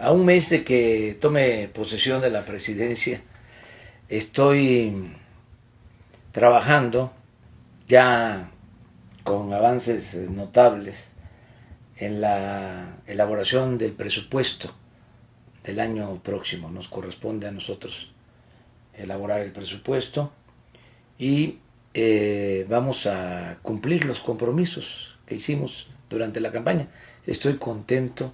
A un mes de que tome posesión de la presidencia, estoy trabajando ya con avances notables en la elaboración del presupuesto del año próximo. Nos corresponde a nosotros elaborar el presupuesto y vamos a cumplir los compromisos que hicimos durante la campaña. Estoy contento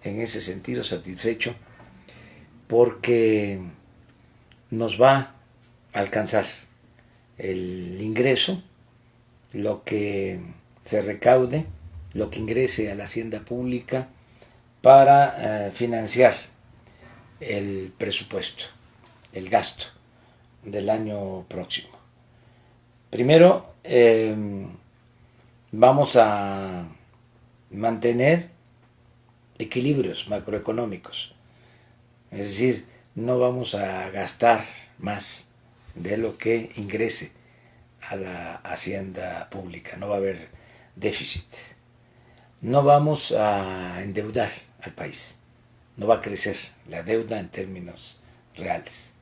en ese sentido, satisfecho, porque nos va a alcanzar el ingreso, lo que se recaude, lo que ingrese a la hacienda pública para financiar el presupuesto, el gasto del año próximo. Primero, vamos a mantener equilibrios macroeconómicos, es decir, no vamos a gastar más de lo que ingrese a la hacienda pública, no va a haber déficit, no vamos a endeudar al país, no va a crecer la deuda en términos reales,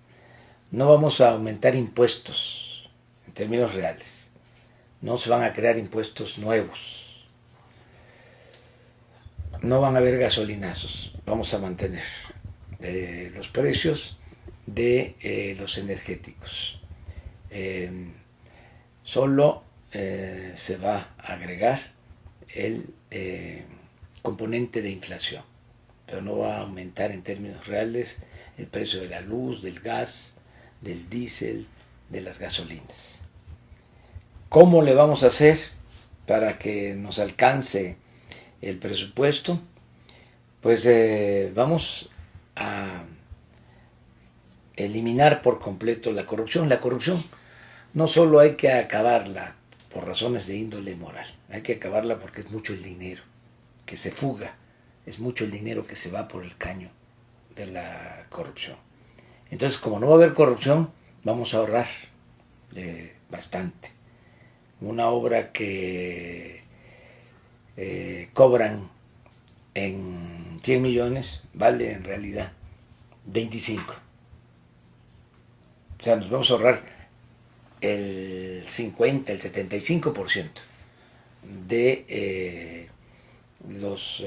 no vamos a aumentar impuestos en términos reales, no se van a crear impuestos nuevos, no van a haber gasolinazos, vamos a mantener los precios de los energéticos. Solo se va a agregar el componente de inflación, pero no va a aumentar en términos reales el precio de la luz, del gas, del diésel, de las gasolinas. ¿Cómo le vamos a hacer para que nos alcance el presupuesto? Pues vamos a eliminar por completo la corrupción. La corrupción no solo hay que acabarla por razones de índole moral, hay que acabarla porque es mucho el dinero que se fuga, es mucho el dinero que se va por el caño de la corrupción. Entonces, como no va a haber corrupción, vamos a ahorrar bastante. Una obra que cobran en 100 millones vale en realidad 25. O sea, nos vamos a ahorrar el 50, el 75% de los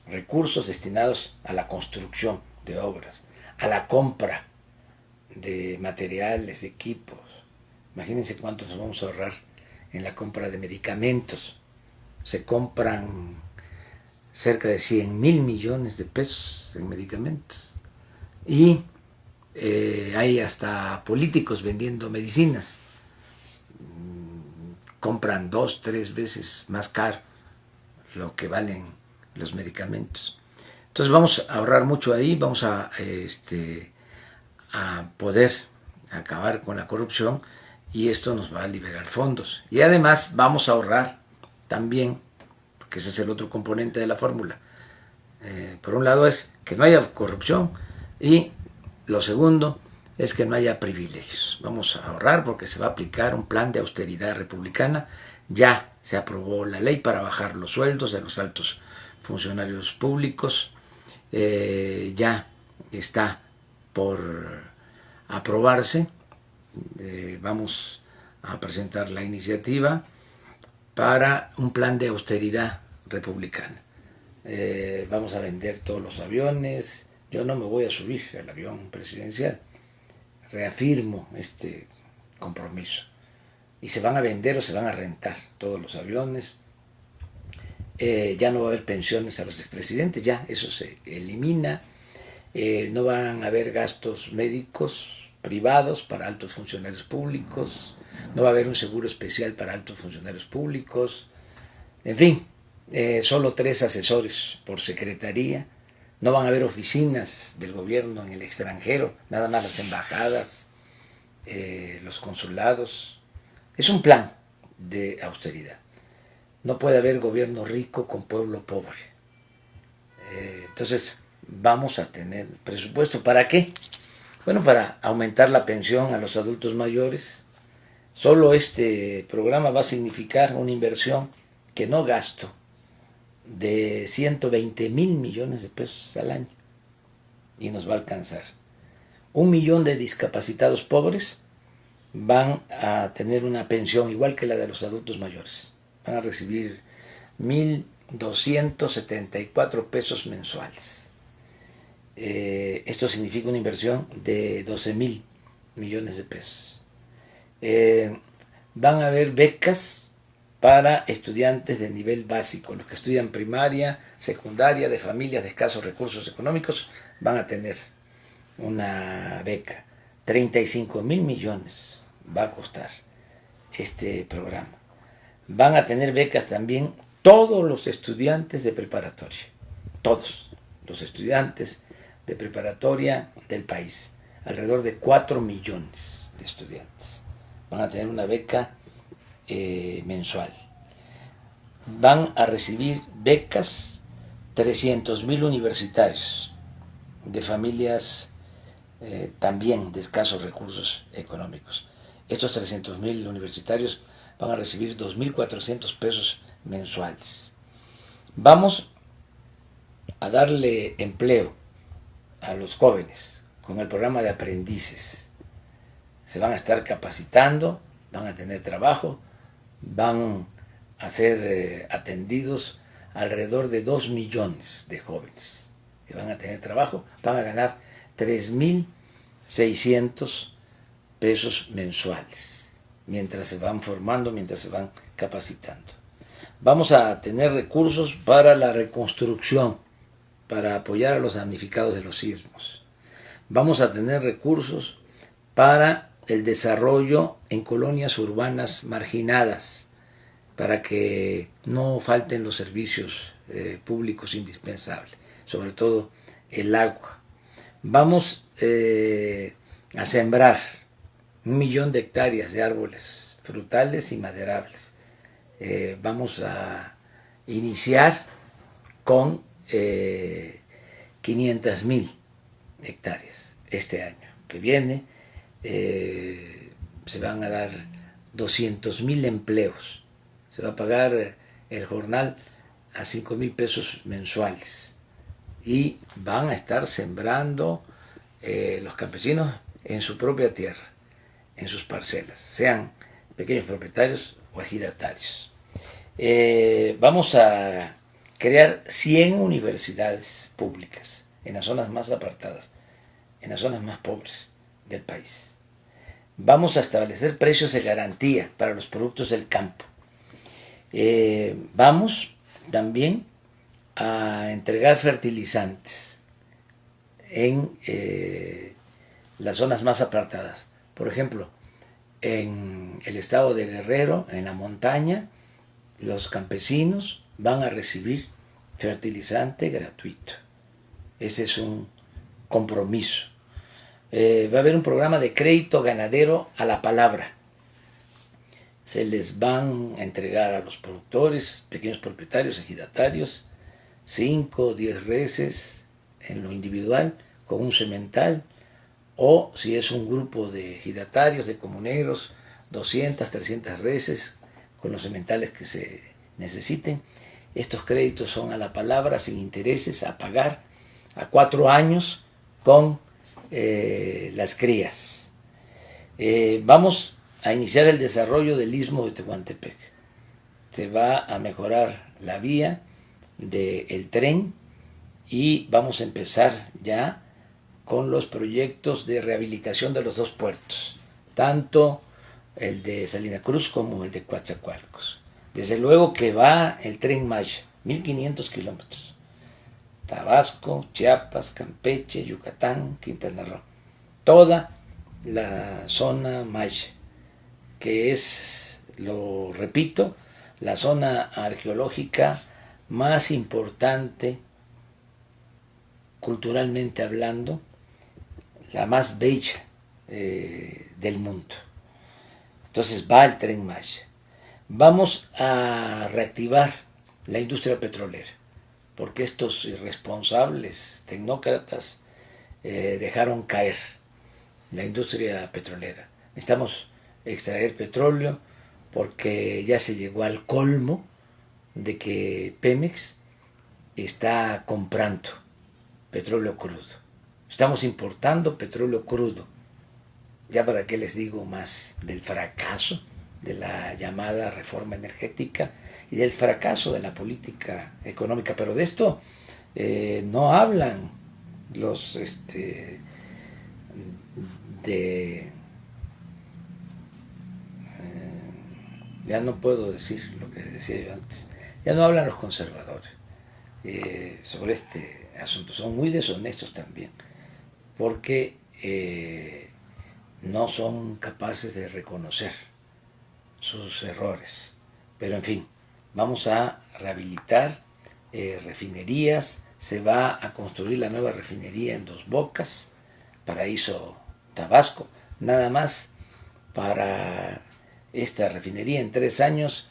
recursos destinados a la construcción de obras, a la compra de materiales, de equipos. Imagínense cuánto nos vamos a ahorrar en la compra de medicamentos. Se compran cerca de 100,000 millones de pesos en medicamentos. Y hay hasta políticos vendiendo medicinas. Compran 2, 3 veces más caro lo que valen los medicamentos. Entonces vamos a ahorrar mucho ahí, vamos a poder acabar con la corrupción y esto nos va a liberar fondos. Y además vamos a ahorrar también, porque ese es el otro componente de la fórmula. Por un lado es que no haya corrupción y lo segundo es que no haya privilegios. Vamos a ahorrar porque se va a aplicar un plan de austeridad republicana. Ya se aprobó la ley para bajar los sueldos de los altos funcionarios públicos. Ya está por aprobarse. Vamos a presentar la iniciativa para un plan de austeridad republicana. Vamos a vender todos los aviones. Yo no me voy a subir al avión presidencial. Reafirmo este compromiso. Y se van a vender o se van a rentar todos los aviones. Ya no va a haber pensiones a los expresidentes, ya eso se elimina. No van a haber gastos médicos privados para altos funcionarios públicos. No va a haber un seguro especial para altos funcionarios públicos. En fin, solo 3 asesores por secretaría. No van a haber oficinas del gobierno en el extranjero, nada más las embajadas, los consulados. Es un plan de austeridad. No puede haber gobierno rico con pueblo pobre. Entonces vamos a tener presupuesto. ¿Para qué? Bueno, para aumentar la pensión a los adultos mayores. Solo este programa va a significar una inversión que no gasto de 120,000 millones de pesos al año y nos va a alcanzar. 1 millón de discapacitados pobres van a tener una pensión igual que la de los adultos mayores. Van a recibir 1,274 pesos mensuales. Esto significa una inversión de 12,000 millones de pesos. Van a haber becas para estudiantes de nivel básico. Los que estudian primaria, secundaria, de familias de escasos recursos económicos, van a tener una beca. 35,000 millones va a costar este programa. Van a tener becas también todos los estudiantes de preparatoria. Todos los estudiantes de preparatoria del país. Alrededor de 4 millones de estudiantes van a tener una beca mensual. Van a recibir becas 300,000 universitarios de familias también de escasos recursos económicos. Estos 300,000 universitarios van a recibir 2,400 pesos mensuales. Vamos a darle empleo a los jóvenes con el programa de aprendices. Se van a estar capacitando, van a tener trabajo, van a ser atendidos alrededor de 2 millones de jóvenes que van a tener trabajo, van a ganar 3,600 pesos mensuales mientras se van formando, mientras se van capacitando. Vamos a tener recursos para la reconstrucción, para apoyar a los damnificados de los sismos. Vamos a tener recursos para el desarrollo en colonias urbanas marginadas, para que no falten los servicios públicos indispensables, sobre todo el agua. Vamos a sembrar 1 millón de hectáreas de árboles frutales y maderables. Vamos a iniciar con 500,000 hectáreas este año que viene. Se van a dar 200,000 empleos. Se va a pagar el jornal a 5,000 pesos mensuales. Y van a estar sembrando los campesinos en su propia tierra, en sus parcelas, sean pequeños propietarios o ejidatarios. Vamos a crear 100 universidades públicas en las zonas más apartadas, en las zonas más pobres del país. Vamos a establecer precios de garantía para los productos del campo. Vamos también a entregar fertilizantes en las zonas más apartadas. Por ejemplo, en el estado de Guerrero, en la montaña, los campesinos van a recibir fertilizante gratuito. Ese es un compromiso. Va a haber un programa de crédito ganadero a la palabra. Se les van a entregar a los productores, pequeños propietarios, ejidatarios, 5 o 10 reses en lo individual con un semental, o si es un grupo de ejidatarios, de comuneros, 200, 300 reses con los sementales que se necesiten. Estos créditos son a la palabra, sin intereses, a pagar a 4 años con las crías. Vamos a iniciar el desarrollo del Istmo de Tehuantepec. Se va a mejorar la vía del tren y vamos a empezar ya con los proyectos de rehabilitación de los 2 puertos, tanto el de Salina Cruz como el de Coatzacoalcos. Desde luego que va el Tren Maya, 1,500 kilómetros. Tabasco, Chiapas, Campeche, Yucatán, Quintana Roo. Toda la zona maya, que es, lo repito, la zona arqueológica más importante, culturalmente hablando, la más bella del mundo. Entonces va el Tren Maya. Vamos a reactivar la industria petrolera, porque estos irresponsables tecnócratas dejaron caer la industria petrolera. Necesitamos extraer petróleo porque ya se llegó al colmo de que Pemex está comprando petróleo crudo. Estamos importando petróleo crudo. Ya para qué les digo más del fracaso de la llamada reforma energética y del fracaso de la política económica. Pero de esto no hablan los ya no puedo decir lo que decía yo antes. Ya no hablan los conservadores sobre este asunto. Son muy deshonestos también, porque no son capaces de reconocer sus errores. Pero en fin, vamos a rehabilitar refinerías, se va a construir la nueva refinería en Dos Bocas, Paraíso, Tabasco. Nada más para esta refinería en 3 años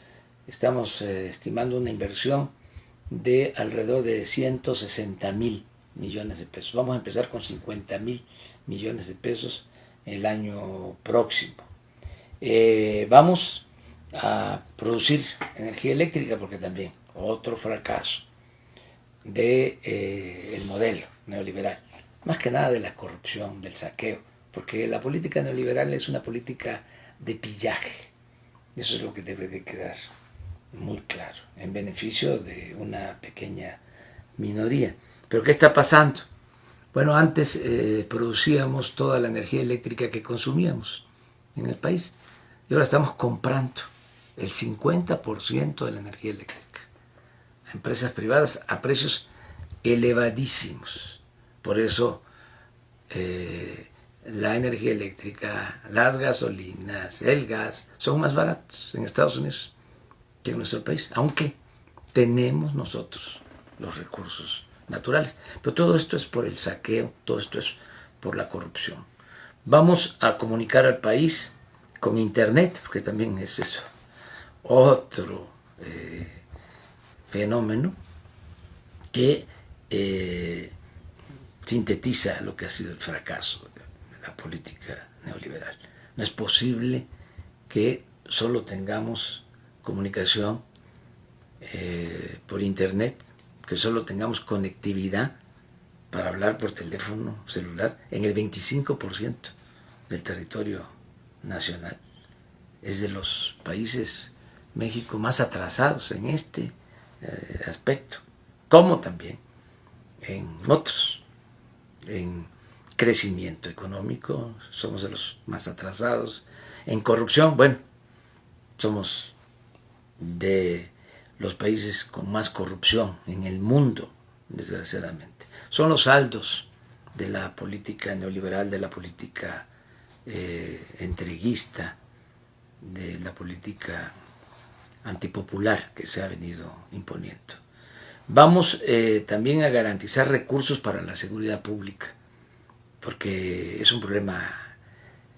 estamos estimando una inversión de alrededor de 160,000 millones de pesos. Vamos a empezar con 50,000 millones de pesos el año próximo. Vamos a producir energía eléctrica, porque también otro fracaso del modelo neoliberal, más que nada de la corrupción, del saqueo, porque la política neoliberal es una política de pillaje. Eso es lo que debe de quedar muy claro, en beneficio de una pequeña minoría. ¿Pero qué está pasando? Bueno, antes producíamos toda la energía eléctrica que consumíamos en el país y ahora estamos comprando el 50% de la energía eléctrica a empresas privadas a precios elevadísimos. Por eso la energía eléctrica, las gasolinas, el gas son más baratos en Estados Unidos que en nuestro país, aunque tenemos nosotros los recursos naturales. Pero todo esto es por el saqueo, todo esto es por la corrupción. Vamos a comunicar al país con Internet, porque también es eso, otro fenómeno que sintetiza lo que ha sido el fracaso de la política neoliberal. No es posible que solo tengamos comunicación por Internet, que solo tengamos conectividad para hablar por teléfono celular en el 25% del territorio nacional. Es de los países, México, más atrasados en este aspecto, como también en otros. En crecimiento económico somos de los más atrasados. En corrupción, bueno, somos de los países con más corrupción en el mundo, desgraciadamente. Son los saldos de la política neoliberal, de la política entreguista, de la política antipopular que se ha venido imponiendo. Vamos también a garantizar recursos para la seguridad pública, porque es un problema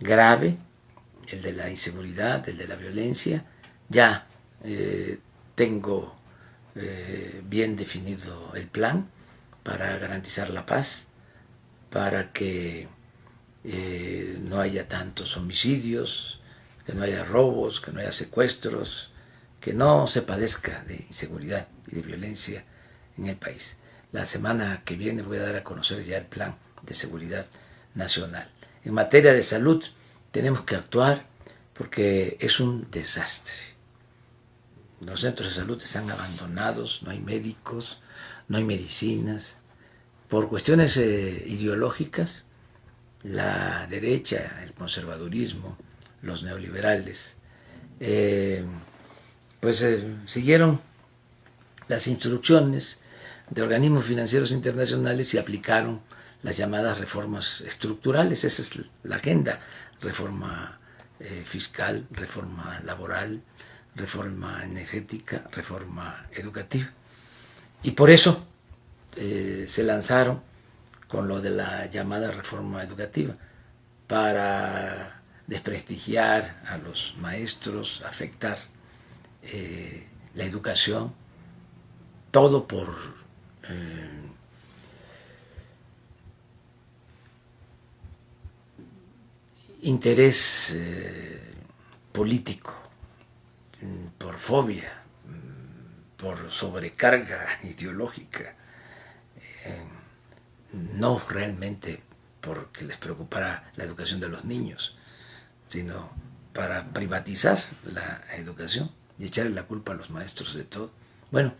grave, el de la inseguridad, el de la violencia. Ya tengo bien definido el plan para garantizar la paz, para que no haya tantos homicidios, que no haya robos, que no haya secuestros, que no se padezca de inseguridad y de violencia en el país. La semana que viene voy a dar a conocer ya el plan de seguridad nacional. En materia de salud tenemos que actuar porque es un desastre. Los centros de salud están abandonados, no hay médicos, no hay medicinas. Por cuestiones ideológicas, la derecha, el conservadurismo, los neoliberales, siguieron las instrucciones de organismos financieros internacionales y aplicaron las llamadas reformas estructurales. Esa es la agenda: reforma fiscal, reforma laboral, reforma energética, reforma educativa. Y por eso se lanzaron con lo de la llamada reforma educativa, para desprestigiar a los maestros, afectar la educación, todo por interés político, por fobia, por sobrecarga ideológica. no realmente porque les preocupara la educación de los niños, sino para privatizar la educación y echarle la culpa a los maestros de todo. Bueno,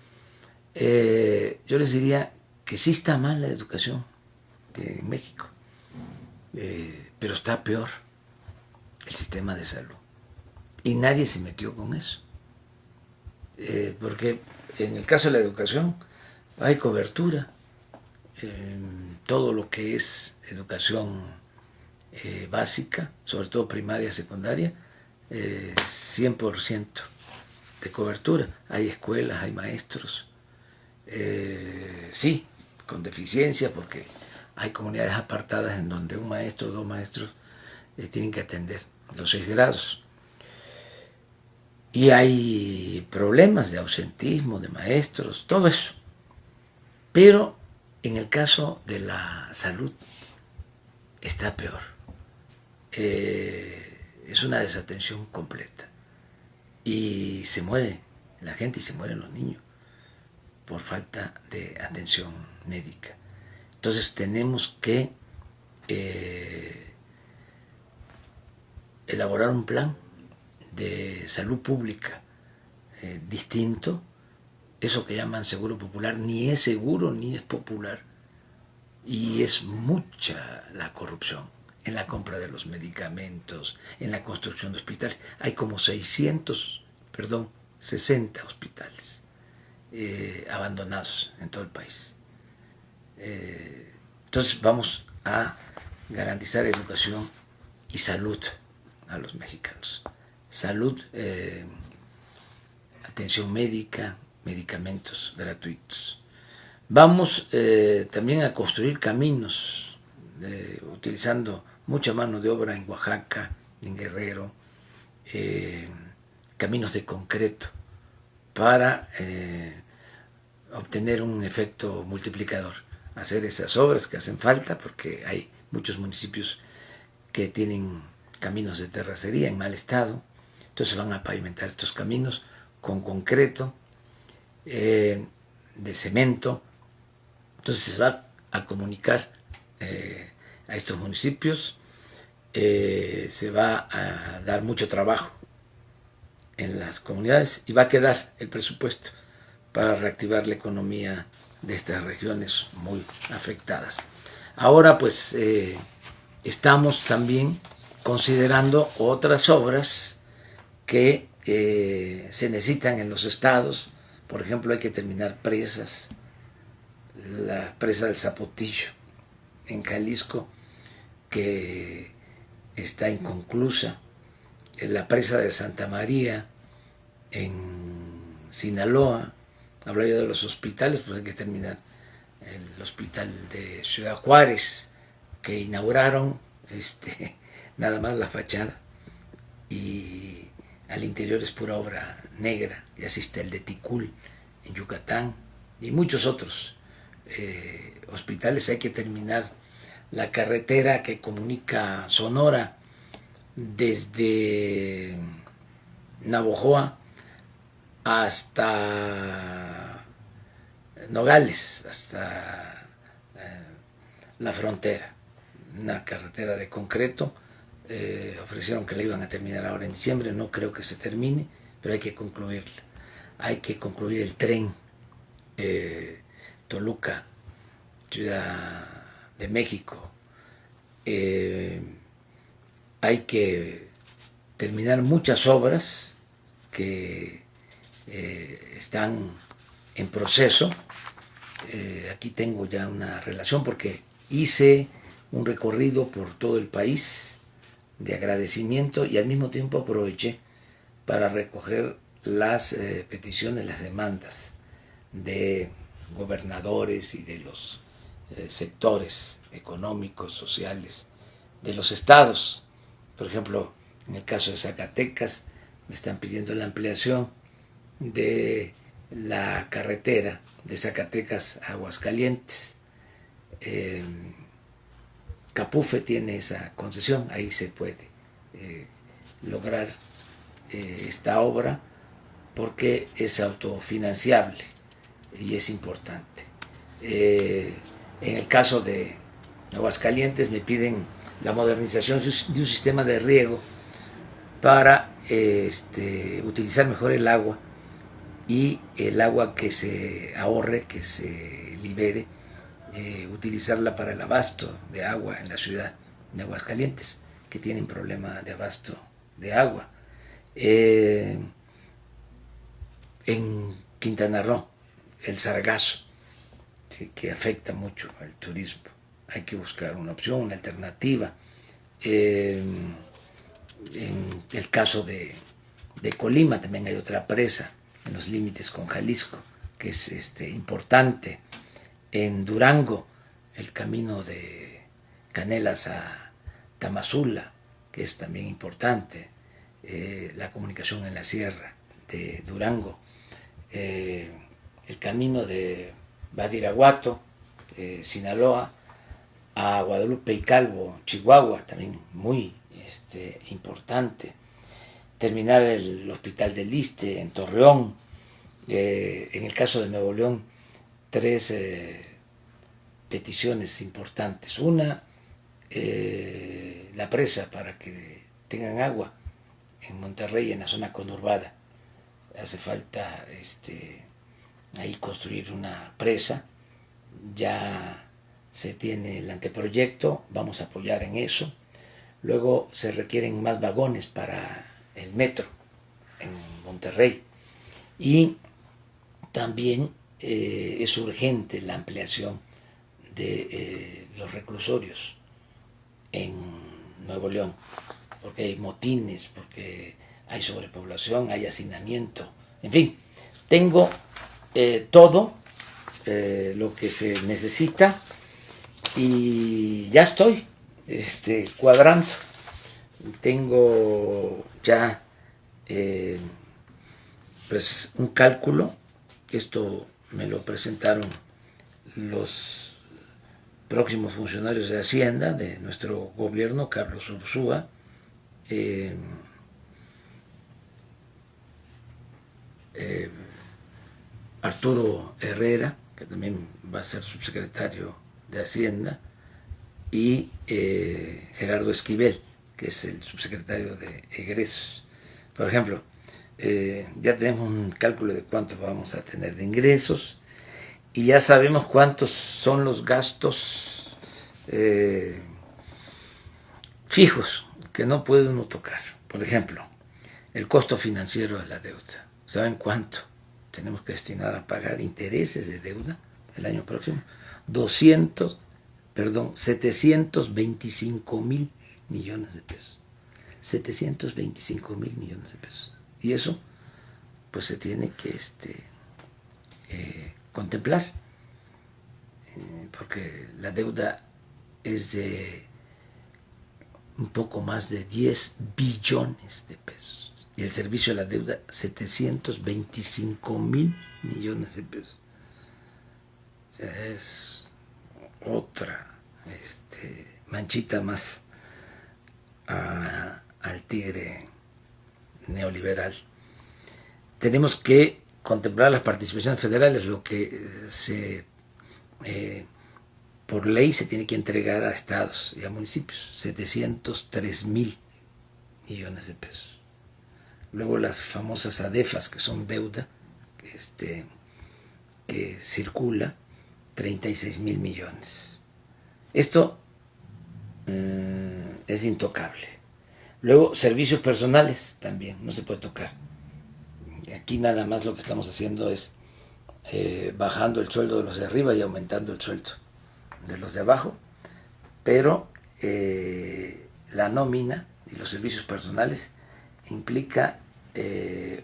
yo les diría que sí está mal la educación en México, pero está peor el sistema de salud. Y nadie se metió con eso. Porque en el caso de la educación hay cobertura. Todo lo que es educación básica, sobre todo primaria, secundaria, 100% de cobertura. Hay escuelas, hay maestros, sí, con deficiencia, porque hay comunidades apartadas en donde un maestro o dos maestros tienen que atender los 6 grados. Y hay problemas de ausentismo, de maestros, todo eso. Pero en el caso de la salud está peor. Es una desatención completa. Y se muere la gente y se mueren los niños por falta de atención médica. Entonces tenemos que elaborar un plan de salud pública distinto. Eso que llaman seguro popular ni es seguro ni es popular, y es mucha la corrupción en la compra de los medicamentos, en la construcción de hospitales. Hay como 60 hospitales abandonados en todo el país. Entonces vamos a garantizar educación y salud a los mexicanos. Salud, atención médica, medicamentos gratuitos. Vamos también a construir caminos, utilizando mucha mano de obra en Oaxaca, en Guerrero, caminos de concreto para obtener un efecto multiplicador, hacer esas obras que hacen falta, porque hay muchos municipios que tienen caminos de terracería en mal estado. Entonces van a pavimentar estos caminos con concreto, de cemento. Entonces se va a comunicar a estos municipios, se va a dar mucho trabajo en las comunidades y va a quedar el presupuesto para reactivar la economía de estas regiones muy afectadas. Ahora pues estamos también considerando otras obras que se necesitan en los estados. Por ejemplo, hay que terminar presas, la presa del Zapotillo en Jalisco, que está inconclusa, la presa de Santa María en Sinaloa. Hablaba yo de los hospitales, pues hay que terminar el hospital de Ciudad Juárez, que inauguraron nada más la fachada, y al interior es pura obra negra. Y así está el de Ticul en Yucatán y muchos otros hospitales. Hay que terminar la carretera que comunica Sonora desde Navojoa hasta Nogales, hasta la frontera, una carretera de concreto. Ofrecieron que la iban a terminar ahora en diciembre, no creo que se termine, pero hay que concluirla. Hay que concluir el tren Toluca, Ciudad de México. Hay que terminar muchas obras que están en proceso. Aquí tengo ya una relación porque hice un recorrido por todo el país de agradecimiento y al mismo tiempo aproveché para recoger las peticiones, las demandas de gobernadores y de los sectores económicos, sociales de los estados. Por ejemplo, en el caso de Zacatecas, me están pidiendo la ampliación de la carretera de Zacatecas a Aguascalientes. Capufe tiene esa concesión, ahí se puede lograr esta obra porque es autofinanciable y es importante. En el caso de Aguascalientes me piden la modernización de un sistema de riego para utilizar mejor el agua, y el agua que se ahorre, que se libere, utilizarla para el abasto de agua en la ciudad de Aguascalientes, que tienen problema de abasto de agua. En Quintana Roo, el sargazo, ¿sí?, que afecta mucho al turismo. Hay que buscar una opción, una alternativa. En el caso de Colima también hay otra presa en los límites con Jalisco, que es importante. En Durango, el camino de Canelas a Tamazula, que es también importante. La comunicación en la sierra de Durango. El camino de Badiraguato, Sinaloa, a Guadalupe y Calvo, Chihuahua, también muy importante. Terminar el Hospital del Iste en Torreón. En el caso de Nuevo León, 3 peticiones importantes. Una, la presa para que tengan agua en Monterrey, en la zona conurbada. Hace falta ahí construir una presa. Ya se tiene el anteproyecto, vamos a apoyar en eso. Luego se requieren más vagones para el metro en Monterrey, y también es urgente la ampliación de los reclusorios en Nuevo León, porque hay motines, porque hay sobrepoblación, hay hacinamiento, en fin, tengo todo lo que se necesita, y ya estoy cuadrando. Tengo ya pues un cálculo. Esto me lo presentaron los próximos funcionarios de Hacienda de nuestro gobierno, Carlos Ursúa, Arturo Herrera, que también va a ser subsecretario de Hacienda, y Gerardo Esquivel, que es el subsecretario de Egresos. Por ejemplo, ya tenemos un cálculo de cuánto vamos a tener de ingresos, y ya sabemos cuántos son los gastos fijos que no puede uno tocar. Por ejemplo, el costo financiero de la deuda. ¿Saben cuánto tenemos que destinar a pagar intereses de deuda el año próximo? 725,000 millones de pesos. 725,000 millones de pesos. Y eso, pues se tiene que contemplar, porque la deuda es de un poco más de 10 billones de pesos. Y el servicio de la deuda, 725,000 millones de pesos. O sea, es otra manchita más al tigre neoliberal. Tenemos que contemplar las participaciones federales, lo que por ley se tiene que entregar a estados y a municipios, 703,000 millones de pesos. Luego las famosas ADEFAS, que son deuda que circula, 36,000 millones. Esto es intocable. Luego, servicios personales también no se puede tocar. Aquí nada más lo que estamos haciendo es bajando el sueldo de los de arriba y aumentando el sueldo de los de abajo, pero la nómina y los servicios personales implica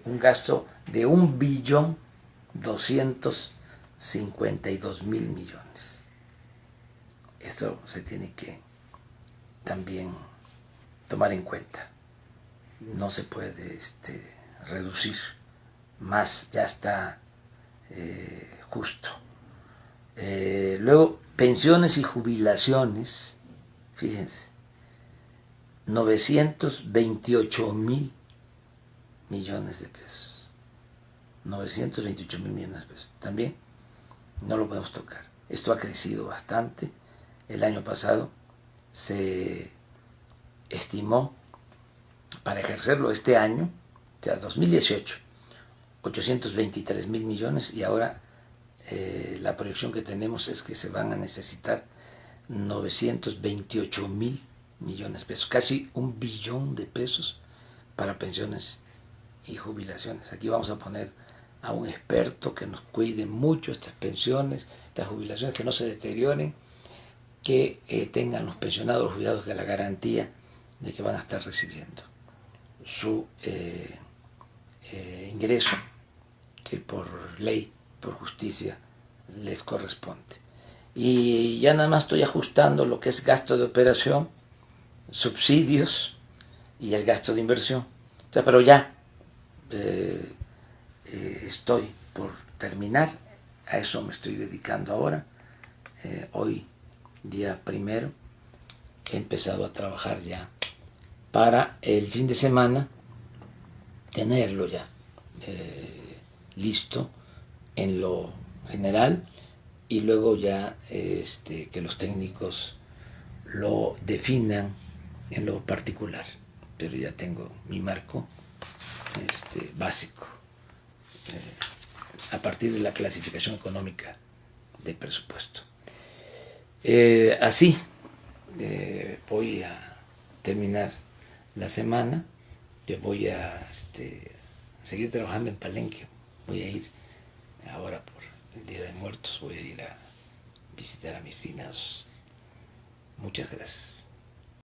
un gasto de 1,252,000 millones. Esto se tiene que también tomar en cuenta. No se puede reducir más, ya está justo. Luego, pensiones y jubilaciones, fíjense, 928,000 millones de pesos. 928,000 millones de pesos. También no lo podemos tocar. Esto ha crecido bastante. El año pasado se estimó para ejercerlo este año, o sea, 2018, 823 mil millones, y ahora la proyección que tenemos es que se van a necesitar 928 mil millones de pesos, casi 1 billón de pesos para pensiones y jubilaciones. Aquí vamos a poner a un experto que nos cuide mucho estas pensiones, estas jubilaciones, que no se deterioren, que tengan los pensionados, los jubilados, que la garantía de que van a estar recibiendo su ingreso que por ley, por justicia, les corresponde. Y ya nada más estoy ajustando lo que es gasto de operación, subsidios y el gasto de inversión. O sea, pero ya estoy por terminar, a eso me estoy dedicando ahora. Hoy, día 1, he empezado a trabajar ya para el fin de semana tenerlo ya listo en lo general, y luego ya que los técnicos lo definan en lo particular. Pero ya tengo mi marco básico a partir de la clasificación económica de presupuesto. Así voy a terminar la semana. Yo voy a seguir trabajando en Palenque. Voy a ir ahora por el Día de Muertos, voy a ir a visitar a mis finados. Muchas gracias.